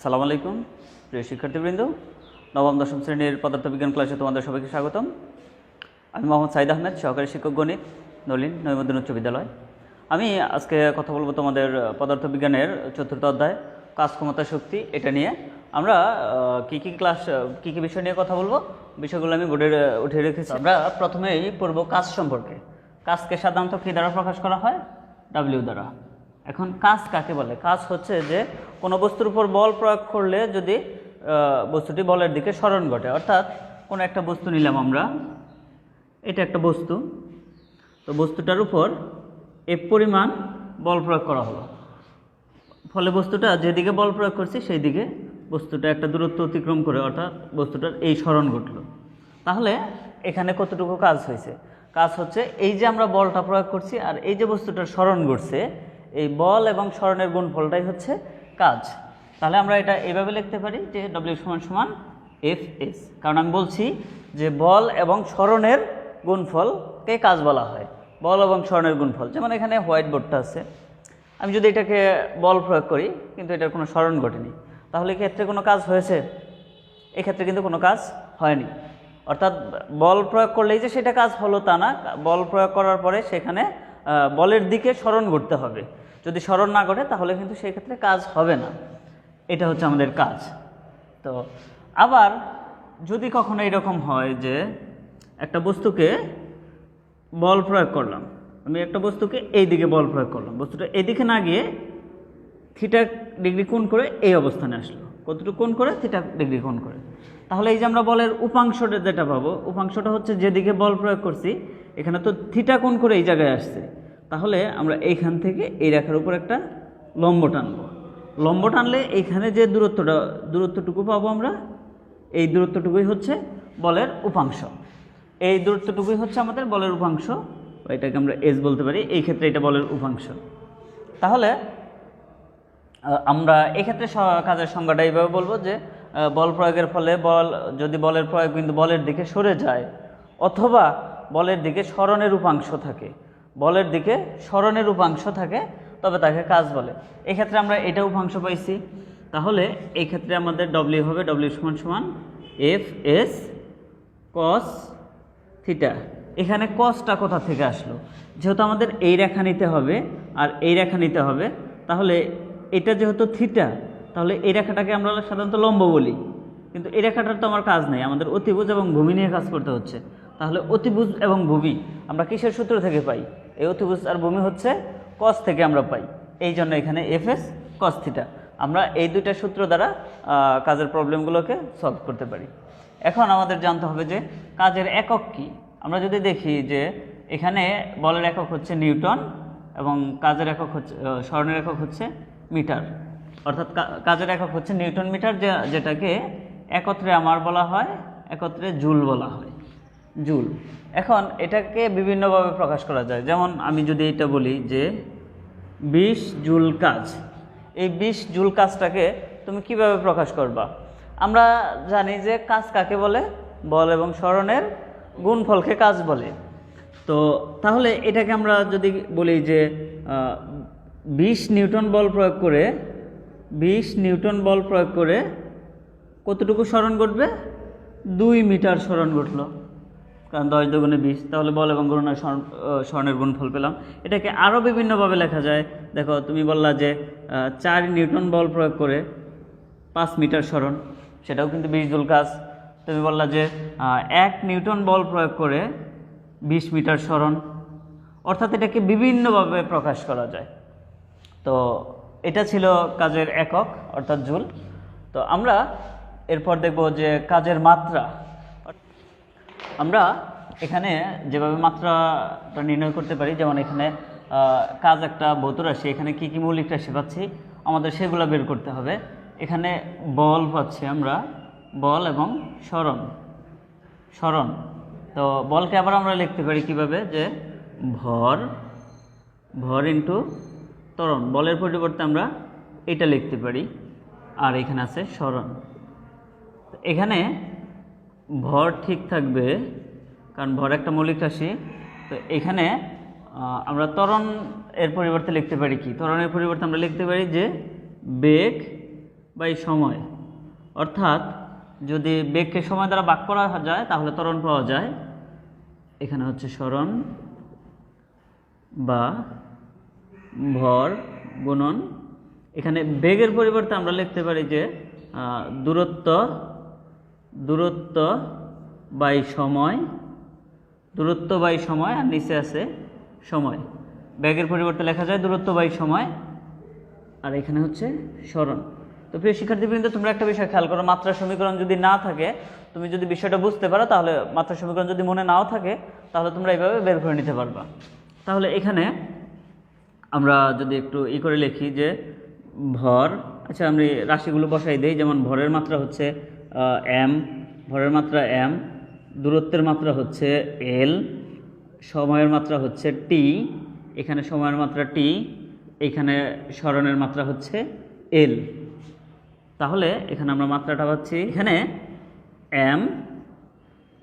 সালামু আলাইকুম প্রিয় শিক্ষার্থীবৃন্দ, নবম দশম শ্রেণীর পদার্থবিজ্ঞান ক্লাসে তোমাদের সবাইকে স্বাগতম। আমি মোহাম্মদ সাইদ আহমেদ, সহকারী শিক্ষক গণিত, নলিন নঈমুদ্দিন উচ্চ বিদ্যালয়। আমি আজকে কথা বলবো তোমাদের পদার্থবিজ্ঞানের চতুর্থ অধ্যায় কাজ ক্ষমতা শক্তি, এটা নিয়ে আমরা কী কী বিষয় নিয়ে কথা বলবো, বিষয়গুলো আমি বোর্ডে উঠিয়ে রেখেছি। আমরা প্রথমেই পড়ব কাজ সম্পর্কে। কাজকে সাধারণত কী দ্বারা প্রকাশ করা হয়? ডাব্লিউ দ্বারা। এখন কাজ কাকে বলে? কাজ হচ্ছে যে কোনো বস্তুর উপর বল প্রয়োগ করলে যদি বস্তুটি বলের দিকে সরণ ঘটে, অর্থাৎ কোনো একটা বস্তু নিলাম আমরা, এটা একটা বস্তু, তো বস্তুটার উপর এ পরিমাণ বল প্রয়োগ করা হলো, ফলে বস্তুটা যেদিকে বল প্রয়োগ করছে সেই দিকে বস্তুটা একটা দূরত্ব অতিক্রম করে, অর্থাৎ বস্তুটার এই সরণ ঘটলো। তাহলে এখানে কতটুকু কাজ হয়েছে? কাজ হচ্ছে এই যে আমরা বলটা প্রয়োগ করছি আর এই যে বস্তুটার সরণ ঘটছে, এই বল এবং সরণের গুণফলটাই হচ্ছে কাজ। তাহলে আমরা এটা এইভাবে লিখতে পারি যে W = Fs, কারণ আমি বলছি যে বল এবং সরণের গুণফলকে কাজ বলা হয়। বল এবং সরণের গুণফল, যেমন এখানে হোয়াইট বোর্ডটা আছে, আমি যদি এটাকে বল প্রয়োগ করি কিন্তু এটার কোনো সরণ ঘটেনি, তাহলে ক্ষেত্রে কোনো কাজ হয়েছে? এক্ষেত্রে কিন্তু কোনো কাজ হয়নি। অর্থাৎ বল প্রয়োগ করলেই যে সেটা কাজ হলো তা না, বল প্রয়োগ করার পরে সেখানে বলের দিকে সরণ ঘটতে হবে। যদি সরণ না ঘটে তাহলে কিন্তু সেই ক্ষেত্রে কাজ হবে না। এটা হচ্ছে আমাদের কাজ। তো আবার যদি কখনো এরকম হয় যে একটা বস্তুকে বল প্রয়োগ করলাম, আমি একটা বস্তুকে এই দিকে বল প্রয়োগ করলাম, বস্তুটা এদিকে না গিয়ে θ° কোণ করে এই অবস্থানে আসলো। কতটুকু কোণ করে? θ° কোণ করে। তাহলে এই যে আমরা বলের উপাংশটা যেটা পাবো, উপাংশটা হচ্ছে যেদিকে বল প্রয়োগ করছি, এখানে তো θ কোণ করে এই জায়গায় আসছে, তাহলে আমরা এইখান থেকে এই রেখার উপর একটা লম্ব টানবো। লম্ব টানলে এইখানে যে দূরত্বটুকু পাবো আমরা, এই দূরত্বটুকুই হচ্ছে বলের উপাংশ। এই দূরত্বটুকুই হচ্ছে আমাদের বলের উপাংশ, এটাকে আমরা S বলতে পারি। এই ক্ষেত্রে এটা বলের উপাংশ। তাহলে আমরা এক্ষেত্রে কাজের সংজ্ঞাটা এইভাবে বলবো যে বল প্রয়োগের ফলে যদি বলের প্রয়োগ বিন্দু বলের দিকে সরে যায় অথবা বলের দিকে সরণের উপাংশ থাকে, বলের দিকে সরণের উপাংশ থাকে, তবে তাকে কাজ বলে। এক্ষেত্রে আমরা এটা উপাংশ পাইছি, তাহলে এই ক্ষেত্রে আমাদের W হবে W = Fs cos θ। এখানে কসটা কোথা থেকে আসলো? যেহেতু আমাদের এই রেখা নিতে হবে আর এই রেখা নিতে হবে, তাহলে এটা যেহেতু θ, তাহলে এই রেখাটাকে আমরা সাধারণত লম্ব বলি, কিন্তু এই রেখাটার তো আমার কাজ নেই, আমাদের অতিভুজ এবং ভূমি নিয়ে কাজ করতে হচ্ছে। তাহলে অতিভুজ এবং ভূমি আমরা কিসের সূত্র থেকে পাই? এই অতিভুজ আর ভূমি হচ্ছে কস থেকে আমরা পাই, এই জন্য এখানে Fs cos θ। আমরা এই দুইটা সূত্র দ্বারা কাজের প্রবলেমগুলোকে সলভ করতে পারি। এখন আমাদের জানতে হবে যে কাজের একক কি। আমরা যদি দেখি যে এখানে বলের একক হচ্ছে নিউটন এবং কাজের একক হচ্ছে সরণের একক হচ্ছে মিটার, অর্থাৎ কাজের একক হচ্ছে নিউটন মিটার, যেটাকে একত্রে আমার বলা হয়, একত্রে জুল বলা হয়, জুল। এখন এটাকে বিভিন্নভাবে প্রকাশ করা যায়, যেমন আমি যদি এটা বলি যে 20 জুল কাজ, এই 20 জুল কাজটাকে তুমি কিভাবে প্রকাশ করবা? আমরা জানি যে কাজ কাকে বলে? বল এবং সরণের গুণফলকে কাজ বলে। তো তাহলে এটাকে আমরা যদি বলি যে 20 নিউটন বল প্রয়োগ করে 20 নিউটন বল প্রয়োগ করে কতটুকু সরণ ঘটবে? 2 মিটার সরণ ঘটলো, কারণ 10 × 20, তাহলে বল এবং সরণের গুণফল পেলাম। এটাকে আরও বিভিন্নভাবে লেখা যায়। দেখো, তুমি বললা যে 4 নিউটন বল প্রয়োগ করে 5 মিটার সরণ, সেটাও কিন্তু 20 জুল কাজ। তুমি বললা যে 1 নিউটন বল প্রয়োগ করে 20 মিটার সরণ, অর্থাৎ এটাকে বিভিন্নভাবে প্রকাশ করা যায়। তো এটা ছিল কাজের একক, অর্থাৎ জুল। তো আমরা এরপর দেখব যে কাজের মাত্রা। আমরা এখানে যেভাবে মাত্রাটা নির্ণয় করতে পারি, যেমন এখানে কাজ একটা ভৌত রাশি, এখানে কী কী মৌলিক রাশি পাচ্ছি আমাদের সেগুলো বের করতে হবে। এখানে বল পাচ্ছি আমরা, বল এবং সরণ। তো বলকে আবার আমরা লিখতে পারি কিভাবে, যে ভর ইন্টু ত্বরণ। বলের পরিবর্তে আমরা এটা লিখতে পারি, আর এখানে আছে সরণ। এখানে ভর ঠিক থাকবে কারণ ভর একটা মৌলিক রাশি। তো এখানে আমরা ত্বরণ এর পরিবর্তে লিখতে পারি কি? ত্বরণের পরিবর্তে আমরা লিখতে পারি যে বেগ বাই সময়, অর্থাৎ যদি বেগকে সময় দ্বারা ভাগ করা যায় তাহলে ত্বরণ পাওয়া যায়। এখানে হচ্ছে সরণ বা ভর গুণন, এখানে বেগের পরিবর্তে আমরা লিখতে পারি যে দূরত্ব বাই সময়, দূরত্ব বাই সময়, আর নিচে আছে সময়। বেগের পরিবর্তে লেখা যায় দূরত্ব বাই সময়, আর এখানে হচ্ছে সরণ। তো প্রিয় শিক্ষার্থীবৃন্দ, তোমরা একটা বিষয় খেয়াল করো, মাত্রা সমীকরণ যদি না থাকে, তুমি যদি বিষয়টা বুঝতে পারো, তাহলে মাত্রা সমীকরণ যদি মনে নাও থাকে তাহলে তোমরা এইভাবে বের করে নিতে পারবা। তাহলে এখানে আমরা যদি একটু করে লিখি যে ভর, আচ্ছা আমি রাশিগুলো বসাই দেই। যেমন ভরের মাত্রা হচ্ছে m, ভরের মাত্রা m, দূরত্বের মাত্রা হচ্ছে l, সময়ের মাত্রা হচ্ছে t, এখানে সময়ের মাত্রা t, এখানে সরণের মাত্রা হচ্ছে l। তাহলে এখানে আমরা মাত্রাটা পাচ্ছি, এখানে m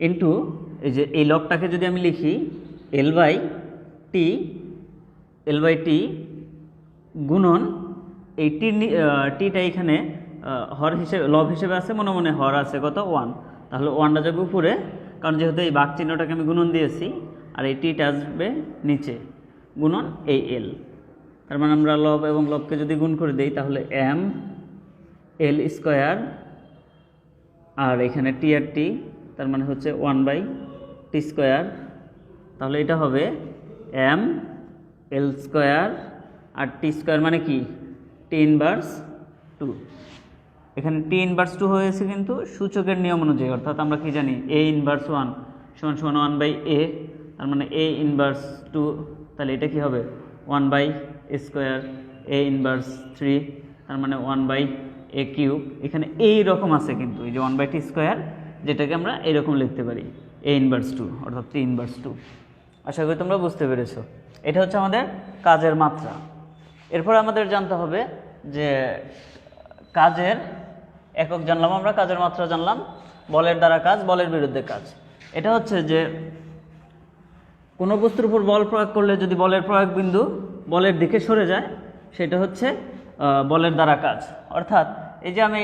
ইন্টু এই যে এই লগটাকে যদি আমি লিখি l বাই টি গুণন এই টিটা এখানে হর হিসেবে, লব হিসেবে আছে, মনে মনে হর আছে কত 1, তাহলে 1টা যাবে উপরে, কারণ যেহেতু এই ভাগ চিহ্নটাকে আমি গুণন দিয়েছি, আর এই টিটা আসবে নিচে গুণন এই এল। তার মানে আমরা লব এবং লবকে যদি গুণ করে দেই তাহলে m l স্কোয়ার, আর এখানে টি আর টি, তার মানে হচ্ছে 1/t স্কোয়ার। তাহলে এটা হবে m l স্কোয়ার আর টি স্কোয়ার, মানে কি t ইনভার্স 2। এখানে t ইনভার্স 2 হয়েছে কিন্তু সূচকের নিয়ম অনুযায়ী, অর্থাৎ আমরা কি জানি a ইনভার্স 1 সমান সমান 1/a, তার মানে a ইনভার্স 2, তাহলে এটা কি হবে 1/a স্কোয়ার, a ইনভার্স 3, তার মানে 1/a কিউব। এখানে এই রকম আছে কিন্তু এই যে 1/t স্কোয়ার, যেটাকে আমরা এইরকম লিখতে পারি a ইনভার্স 2 অর্থাৎ t ইনভার্স 2। আশা করি তোমরা বুঝতে পেরেছো। এটা হচ্ছে আমাদের কাজের মাত্রা। এরপর আমাদের জানতে হবে যে কাজের একক জানলাম, আমরা কাজের মাত্রা জানলাম, বলের দ্বারা কাজ, বলের বিরুদ্ধে কাজ। এটা হচ্ছে যে কোনো বস্তুর উপর বল প্রয়োগ করলে যদি বলের প্রয়োগ বিন্দু বলের দিকে সরে যায়, সেটা হচ্ছে বলের দ্বারা কাজ। অর্থাৎ এই যে আমি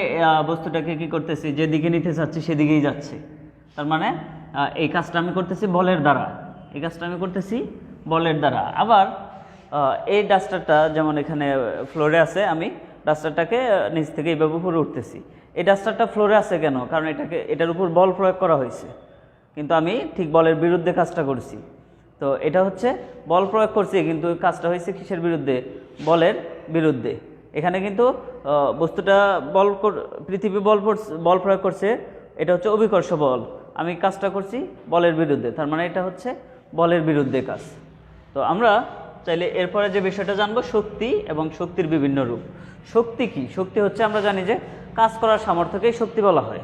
বস্তুটাকে কি করতেছি, যেদিকে নিতে চাচ্ছি সেদিকেই যাচ্ছে, তার মানে এই কাজটা আমি করতেছি বলের দ্বারা, এই কাজটা আমি করতেছি বলের দ্বারা। আবার এই ডাস্টারটা যেমন এখানে ফ্লোরে আছে, আমি ডাস্টারটাকে নিচ থেকে এইভাবে উপরে উঠতেছি। এই ডাস্টারটা ফ্লোরে আছে কেন? কারণ এটার উপর বল প্রয়োগ করা হয়েছে, কিন্তু আমি ঠিক বলের বিরুদ্ধে কাজটা করছি। তো এটা হচ্ছে বল প্রয়োগ করছি, কিন্তু কাজটা হয়েছে কিসের বিরুদ্ধে? বলের বিরুদ্ধে। এখানে কিন্তু বস্তুটা পৃথিবী বল প্রয়োগ করছে, এটা হচ্ছে অভিকর্ষ বল, আমি কাজটা করছি বলের বিরুদ্ধে, তার মানে এটা হচ্ছে বলের বিরুদ্ধে কাজ। তো আমরা চাইলে এরপরে যে বিষয়টা জানবো শক্তি এবং শক্তির বিভিন্ন রূপ। শক্তি কি? শক্তি হচ্ছে আমরা জানি যে কাজ করার সামর্থ্যকেই শক্তি বলা হয়।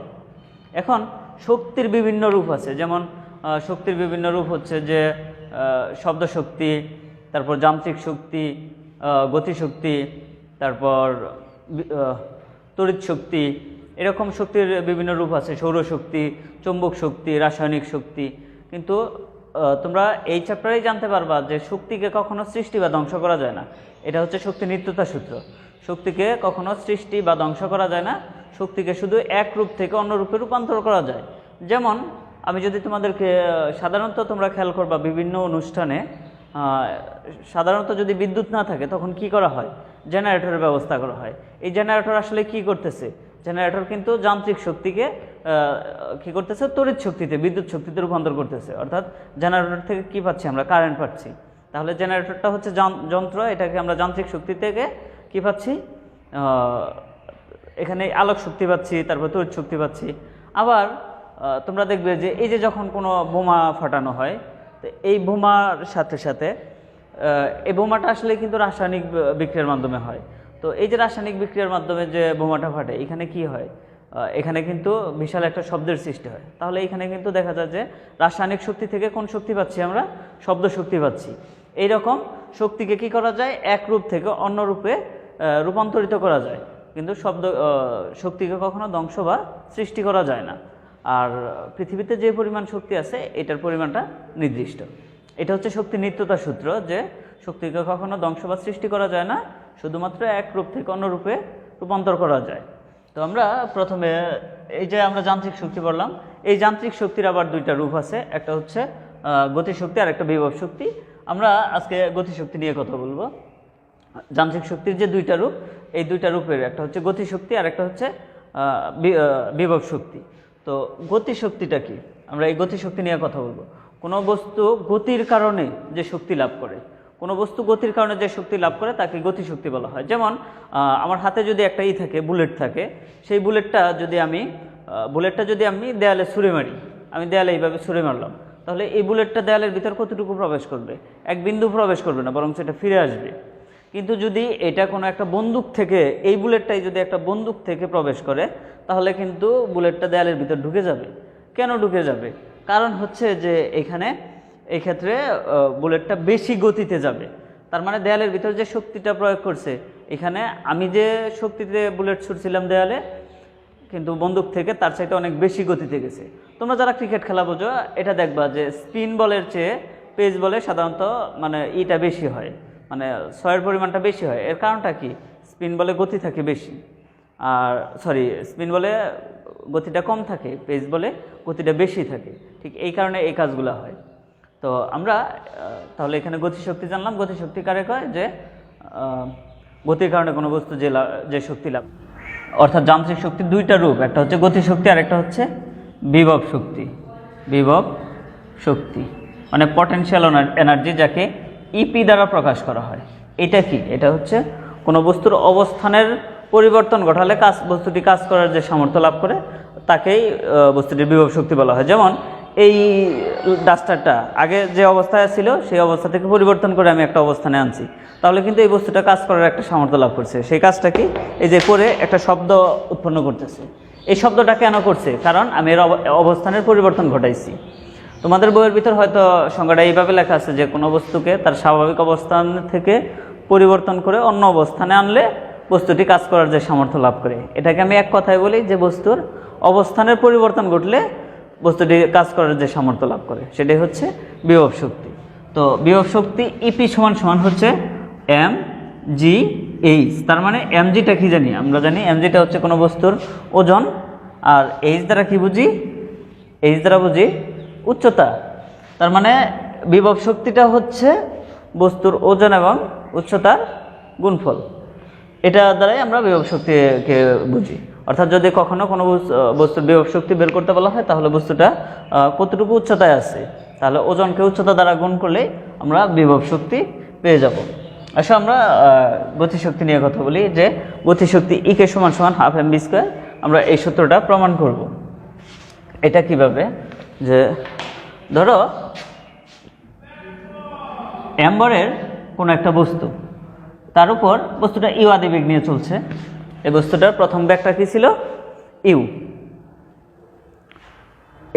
এখন শক্তির বিভিন্ন রূপ আছে, যেমন শক্তির বিভিন্ন রূপ হচ্ছে যে শব্দ শক্তি, তারপর যান্ত্রিক শক্তি, গতিশক্তি, তারপর তড়িৎ শক্তি, এরকম শক্তির বিভিন্ন রূপ আছে, সৌরশক্তি, চৌম্বক শক্তি, রাসায়নিক শক্তি। কিন্তু তোমরা এই চ্যাপ্টারেই জানতে পারবা যে শক্তিকে কখনো সৃষ্টি বা ধ্বংস করা যায় না। এটা হচ্ছে শক্তি নিত্যতা সূত্র। শক্তিকে কখনো সৃষ্টি বা ধ্বংস করা যায় না, শক্তিকে শুধু এক রূপ থেকে অন্য রূপে রূপান্তর করা যায়। যেমন আমি যদি তোমাদেরকে সাধারণত তোমরা খেয়াল করবা বিভিন্ন অনুষ্ঠানে সাধারণত যদি বিদ্যুৎ না থাকে তখন কি করা হয়? জেনারেটরের ব্যবস্থা করা হয়। এই জেনারেটর আসলে কি করতেছে? জেনারেটর কিন্তু যান্ত্রিক শক্তিকে কি করতেছে? তড়িৎ শক্তিতে, বিদ্যুৎ শক্তিতে রূপান্তর করতেছে। অর্থাৎ জেনারেটর থেকে কি পাচ্ছি? আমরা কারেন্ট পাচ্ছি। তাহলে জেনারেটরটা হচ্ছে যন্ত্র, এটাকে আমরা যান্ত্রিক শক্তি থেকে কি পাচ্ছি? এখানে আলোক শক্তি পাচ্ছি, তারপর তড়িৎ শক্তি পাচ্ছি। আবার তোমরা দেখবে যে এই যে যখন কোনো বোমা ফাটানো হয়, তো এই বোমার সাথে সাথে এই বোমাটা আসলে কিন্তু রাসায়নিক বিক্রিয়ার মাধ্যমে হয়। তো এই যে রাসায়নিক বিক্রিয়ার মাধ্যমে যে বোমাটা ফাটে, এখানে কি হয়? এখানে কিন্তু বিশাল একটা শব্দের সৃষ্টি হয়। তাহলে এখানে কিন্তু দেখা যায় যে রাসায়নিক শক্তি থেকে কোন শক্তি পাচ্ছি? আমরা শব্দ শক্তি পাচ্ছি। এইরকম শক্তিকে কি করা যায়? এক রূপ থেকে অন্য রূপে রূপান্তরিত করা যায়, কিন্তু শক্তিকে কখনো ধ্বংস বা সৃষ্টি করা যায় না। আর পৃথিবীতে যে পরিমাণ শক্তি আছে এটার পরিমাণটা নির্দিষ্ট। এটা হচ্ছে শক্তি নিত্যতা সূত্র, যে শক্তিকে কখনো ধ্বংস বা সৃষ্টি করা যায় না, শুধুমাত্র এক রূপ থেকে অন্য রূপে রূপান্তর করা যায়। তো আমরা প্রথমে এই যে আমরা যান্ত্রিক শক্তি বললাম, এই যান্ত্রিক শক্তির আবার দুইটা রূপ আছে, একটা হচ্ছে গতিশক্তি আর একটা বিভব শক্তি। আমরা আজকে গতিশক্তি নিয়ে কথা বলবো। যান্ত্রিক শক্তির যে দুইটা রূপ, এই দুইটা রূপের একটা হচ্ছে গতিশক্তি আর একটা হচ্ছে বিভব শক্তি। তো গতিশক্তিটা কি, আমরা এই গতিশক্তি নিয়ে কথা বলবো। কোনো বস্তু গতির কারণে যে শক্তি লাভ করে, কোনো বস্তু গতির কারণে যে শক্তি লাভ করে তাকে গতিশক্তি বলা হয়। যেমন আমার হাতে যদি একটা থাকে, বুলেট থাকে, সেই বুলেটটা যদি আমি দেয়ালে ছুঁড়ে মারি, আমি দেয়ালে এইভাবে ছুঁড়ে মারলাম, তাহলে এই বুলেটটা দেয়ালের ভিতর কতটুকু প্রবেশ করবে? এক বিন্দু প্রবেশ করবে না, বরং সেটা ফিরে আসবে। কিন্তু যদি এটা কোনো একটা বন্দুক থেকে, এই বুলেটটাই যদি একটা বন্দুক থেকে প্রবেশ করে, তাহলে কিন্তু বুলেটটা দেয়ালের ভিতর ঢুকে যাবে। কেন ঢুকে যাবে? কারণ হচ্ছে যে এই ক্ষেত্রে বুলেটটা বেশি গতিতে যাবে। তার মানে দেয়ালের ভিতর যে শক্তিটা প্রয়োগ করছে, এখানে আমি যে শক্তিতে বুলেট ছুটছিলাম দেয়ালে, কিন্তু বন্দুক থেকে তার চাইতে অনেক বেশি গতিতে গেছে। তোমরা যারা ক্রিকেট খেলা বোঝো, এটা দেখবা যে স্পিন বলের চেয়ে পেস বলে সাধারণত মানে ইটা বেশি হয়, মানে ছয়ের পরিমাণটা বেশি হয়। এর কারণটা কি? স্পিন বলে গতি থাকে বেশি, আর স্পিন বলে গতিটা কম থাকে, পেস বলে গতিটা বেশি থাকে। ঠিক এই কারণে এই কাজগুলো হয়। তো আমরা তাহলে এখানে গতিশক্তি জানলাম। গতিশক্তি কারে কয়? যে গতির কারণে কোনো বস্তু যে শক্তি লাভ, অর্থাৎ যান্ত্রিক শক্তির দুইটা রূপ, একটা হচ্ছে গতিশক্তি আর একটা হচ্ছে বিভব শক্তি। বিভব শক্তি মানে পটেনশিয়াল এনার্জি, যাকে ইপি দ্বারা প্রকাশ করা হয়। এটা কি? এটা হচ্ছে কোনো বস্তুর অবস্থানের পরিবর্তন ঘটালে বস্তুটি কাজ করার যে সামর্থ্য লাভ করে, তাকেই বস্তুটির বিভব শক্তি বলা হয়। যেমন এই ডাস্টারটা আগে যে অবস্থায় ছিল, সেই অবস্থা থেকে পরিবর্তন করে আমি একটা অবস্থানে আনছি, তাহলে কিন্তু এই বস্তুটা কাজ করার একটা সামর্থ্য লাভ করছে। সেই কাজটা কি? এই যে করে একটা শব্দ উৎপন্ন করতেছে। এই শব্দটা কেন করছে? কারণ আমি এর অবস্থানের পরিবর্তন ঘটাইছি। তোমাদের বইয়ের ভিতর হয়তো সংজ্ঞাটা এইভাবে লেখা আছে যে কোনো বস্তুকে তার স্বাভাবিক অবস্থান থেকে পরিবর্তন করে অন্য অবস্থানে আনলে বস্তুটি কাজ করার যে সামর্থ্য লাভ করে। এটাকে আমি এক কথায় বলি যে বস্তুর অবস্থানের পরিবর্তন ঘটলে বস্তুটি কাজ করার যে সামর্থ্য লাভ করে, সেটাই হচ্ছে বিভব শক্তি। তো বিভব শক্তি ইপি সমান হচ্ছে mgh। তার মানে mgটা কি জানি? আমরা জানি mgটা হচ্ছে কোনো বস্তুর ওজন, আর h দ্বারা কি বুঝি? h দ্বারা বুঝি উচ্চতা। তার মানে বিভব শক্তিটা হচ্ছে বস্তুর ওজন এবং উচ্চতার গুণফল। এটা দ্বারাই আমরা বিভব শক্তিকে বুঝি। অর্থাৎ যদি কখনো কোনো বস্তুর বিভব শক্তি বের করতে বলা হয়, তাহলে বস্তুটা কতটুকু উচ্চতায় আছে, তাহলে ওজনকে উচ্চতা দ্বারা গুণ করলে আমরা বিভব শক্তি পেয়ে যাব। আসলে আমরা গতিশক্তি নিয়ে কথা বলি, যে গতিশক্তি ইকে সমান হাফ mv²। আমরা এই সূত্রটা প্রমাণ করব। এটা কিভাবে? যে ধরো এম্বরের কোনো একটা বস্তু, তার উপর বস্তুটা ইউ আদিবেগ নিয়ে চলছে। এই বস্তুটার প্রথম ব্যাগটা কি ছিল? ইউ।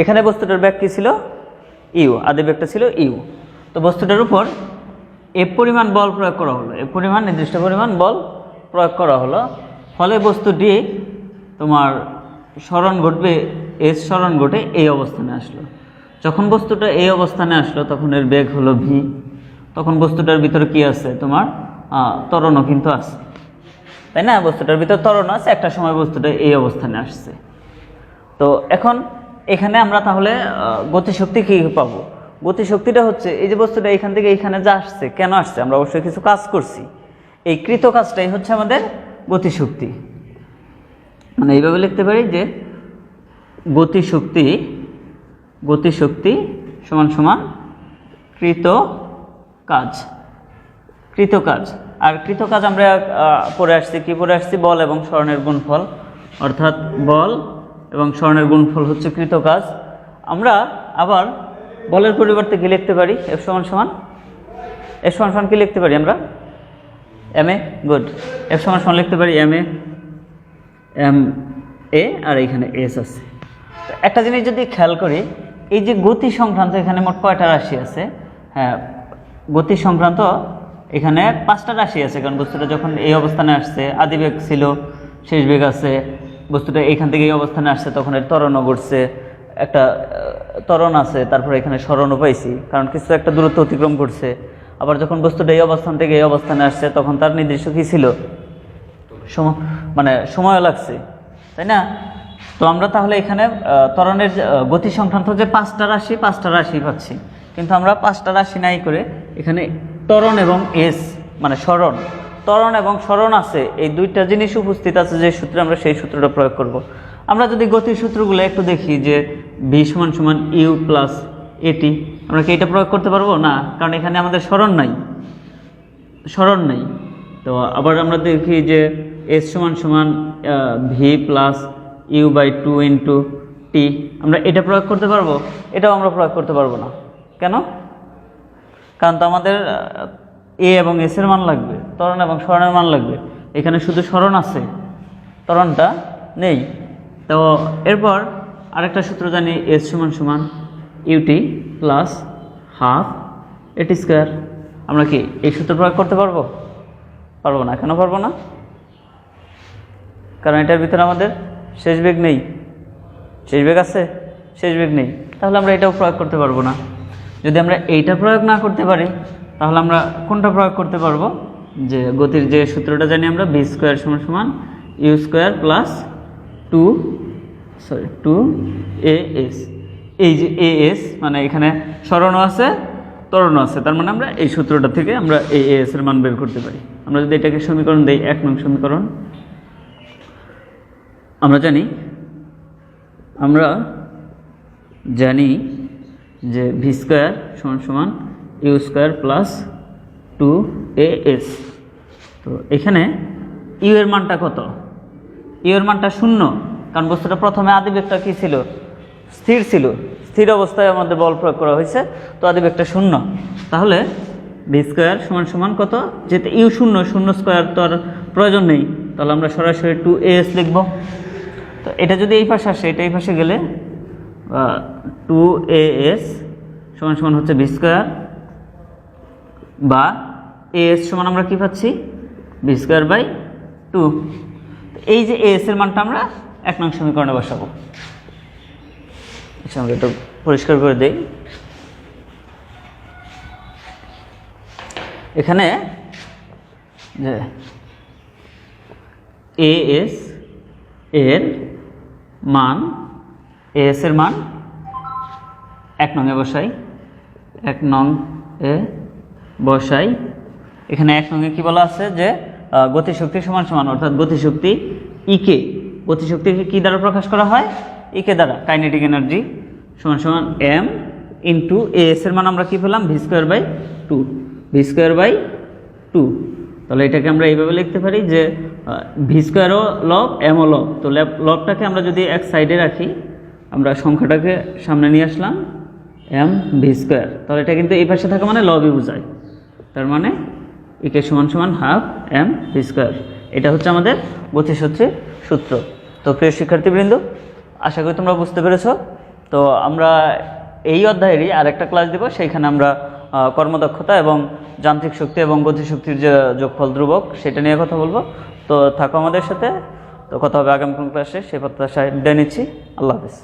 এখানে বস্তুটার ব্যাগ কি ছিল? ইউ। আদিবেগটা ছিল ইউ। তো বস্তুটার উপর এফ পরিমাণ বল প্রয়োগ করা হলো, এফ পরিমাণ নির্দিষ্ট পরিমাণ বল প্রয়োগ করা হলো। ফলে বস্তুটি তোমার সরণ ঘটবে, এস সরণ ঘটে এই অবস্থানে আসলো। যখন বস্তুটা এই অবস্থানে আসলো, তখন এর বেগ হলো ভি। তখন বস্তুটার ভিতরে কি আছে? তোমার ত্বরণও কিন্তু আছে, তাই না? বস্তুটার ভিতরে ত্বরণ আছে, একটা সময় বস্তুটা এই অবস্থানে আসছে। তো এখন এখানে আমরা তাহলে গতিশক্তি কী পাবো? গতিশক্তিটা হচ্ছে এই যে বস্তুটা এখান থেকে এইখানে যা আসছে, কেন আসছে? আমরা অবশ্যই কিছু কাজ করছি। এই কৃত কাজটাই হচ্ছে আমাদের গতিশক্তি। মানে এইভাবে লিখতে পারি যে গতিশক্তি সমান কৃত কাজ। আর কৃত কাজ আমরা পড়ে আসছি, কি পড়ে আসছি? বল এবং সরণের গুণফল। অর্থাৎ বল এবং সরণের গুণফল হচ্ছে কৃত কাজ। আমরা আবার বলের পরিবর্তে কি লিখতে পারি? এফ সমান কি লিখতে পারি আমরা? ma। গুড। এফ সমান লিখতে পারি ma, আর এখানে এস আছে। একটা জিনিস যদি খেয়াল করি, এই যে গতি সংক্রান্ত এখানে মোট কয়টা রাশি আছে? হ্যাঁ, গতি সংক্রান্ত এখানে 5টা রাশি আছে। কারণ বস্তুটা যখন এই অবস্থানে আসছে, আদিবেগ ছিল, শেষ বেগ আছে। বস্তুটা এখান থেকে এই অবস্থানে আসছে, তখন এর ত্বরণও ঘটছে, একটা ত্বরণ আছে, তারপরে এখানে সরণও পাইছি, কারণ কিছু একটা দূরত্ব অতিক্রম করছে। আবার যখন বস্তুটা এই অবস্থান থেকে এই অবস্থানে আসছে, তখন তার নির্দিষ্ট কী ছিল? সময়ও লাগছে। তাই না? তো আমরা তাহলে এখানে ত্বরণের গতি সংক্রান্ত যে পাঁচটা রাশি পাচ্ছি, কিন্তু আমরা পাঁচটা রাশি নাই করে এখানে ত্বরণ এবং এস মানে সরণ, ত্বরণ এবং সরণ আছে, এই দুইটা জিনিস উপস্থিত আছে যে সূত্রে আমরা সেই সূত্রটা প্রয়োগ করব। আমরা যদি গতির সূত্রগুলো একটু দেখি যে ভি সমান সমান ইউ প্লাস এটি, আমরা কি এটা প্রয়োগ করতে পারবো না? কারণ এখানে আমাদের সরণ নাই। তো আবার আমরা দেখি যে এস সমান সমান V plus U by 2 into T, আমরা এটা প্রয়োগ করতে পারবো? এটাও আমরা প্রয়োগ করতে পারবো না। কেন? কারণ তো আমাদের এ এবং এস এর মান লাগবে, ত্বরণ এবং সরণের মান লাগবে। এখানে শুধু সরণ আছে, ত্বরণটা নেই। তো এরপর আরেকটা সূত্র জানি, এস সমান সমান ইউটি প্লাস হাফ এটি স্কোয়ার। আমরা কি এই সূত্র প্রয়োগ করতে পারবো? পারবো না। কেন পারবো না? কারণ এটার ভিতরে আমাদের শেষ বেগ নেই। শেষ বেগ আছে? শেষ বেগ নেই, তাহলে আমরা এটাও প্রয়োগ করতে পারবো না। যদি আমরা এইটা প্রয়োগ না করতে পারি, তাহলে আমরা কোনটা প্রয়োগ করতে পারবো? যে গতির যে সূত্রটা জানি আমরা, ভি স্কোয়ার সমান সমান u square plus 2 a s. এই যে এ এস মানে এখানে সরণও আছে ত্বরণও আছে, তার মানে আমরা এই সূত্রটা থেকে আমরা এ এস এর মান বের করতে পারি। আমরা যদি এটাকে সমীকরণ দেই, 1 নং সমীকরণ, আমরা জানি যে ভি স্কোয়ার সমান সমান u square plus 2 a s. তো এখানে ইউ এর মানটা কত? ইউ এর মানটা 0, কারণ বস্তুটা প্রথমে আদিবেগটা কি ছিল? স্থির ছিল। স্থির অবস্থায় আমাদের বল প্রয়োগ করা হয়েছে, তো আদিবেগটা 0। তাহলে ভি স্কোয়ার সমান সমান কত? যেহেতু ইউ 0 স্কোয়ার তো আর প্রয়োজন নেই, তাহলে আমরা সরাসরি 2 এ এস লিখব। তো এটা যদি এই পাশে আসে, এটা এই পাশে গেলে 2 এ এস সমান সমান হচ্ছে ভি স্কোয়ার, বা এ এস সমান আমরা কি পাচ্ছি? V square by 2। এই যে এ এস এর মানটা আমরা 1 নং সমীকরণে বসাবো। আচ্ছা, আমরা এটা পরিষ্কার করে দেই। এখানে যে এ এস এর মান, এ এস এর মান 1 নং এ বসাই, 1 নং এ বসাই। এখানে 1 নং এ কি বলা আছে যে গতিশক্তি সমান সমান, অর্থাৎ গতিশক্তি ইকে, গতিশক্তিকে কি দ্বারা প্রকাশ করা হয়? ইকে দ্বারা। কাইনেটিক এনার্জি সমান সমান এম ইন্টু এ এস এর মান আমরা কি পেলাম? V square by 2, v square by 2। তাহলে এটাকে আমরা এইভাবে লিখতে পারি যে ভি স্কোয়ারও লব, এমও লব। তো লবটাকে আমরা যদি এক সাইডে রাখি, আমরা সংখ্যাটাকে সামনে নিয়ে আসলাম, এম ভি স্কোয়ার, তাহলে এটা কিন্তু এই পাশে থাকা মানে লবই বোঝায়। তার মানে ইকে সমান সমান হাফ এম ভি স্কোয়ার। এটা হচ্ছে আমাদের গতিসূত্রের সূত্র। তো প্রিয় শিক্ষার্থীবৃন্দ, আশা করি তোমরা বুঝতে পেরেছ। তো আমরা এই অধ্যায়েরই আরেকটা ক্লাস দেব, সেইখানে আমরা কর্মদক্ষতা এবং যান্ত্রিক শক্তি এবং গতিশক্তির যে যোগফল ধ্রুবক, সেটা নিয়ে কথা বলবো। তো থাকো আমাদের সাথে। তো কথা হবে আগামী কোন ক্লাসে, সে প্রত্যাশায় বিদায় নিচ্ছি। আল্লাহ হাফেজ।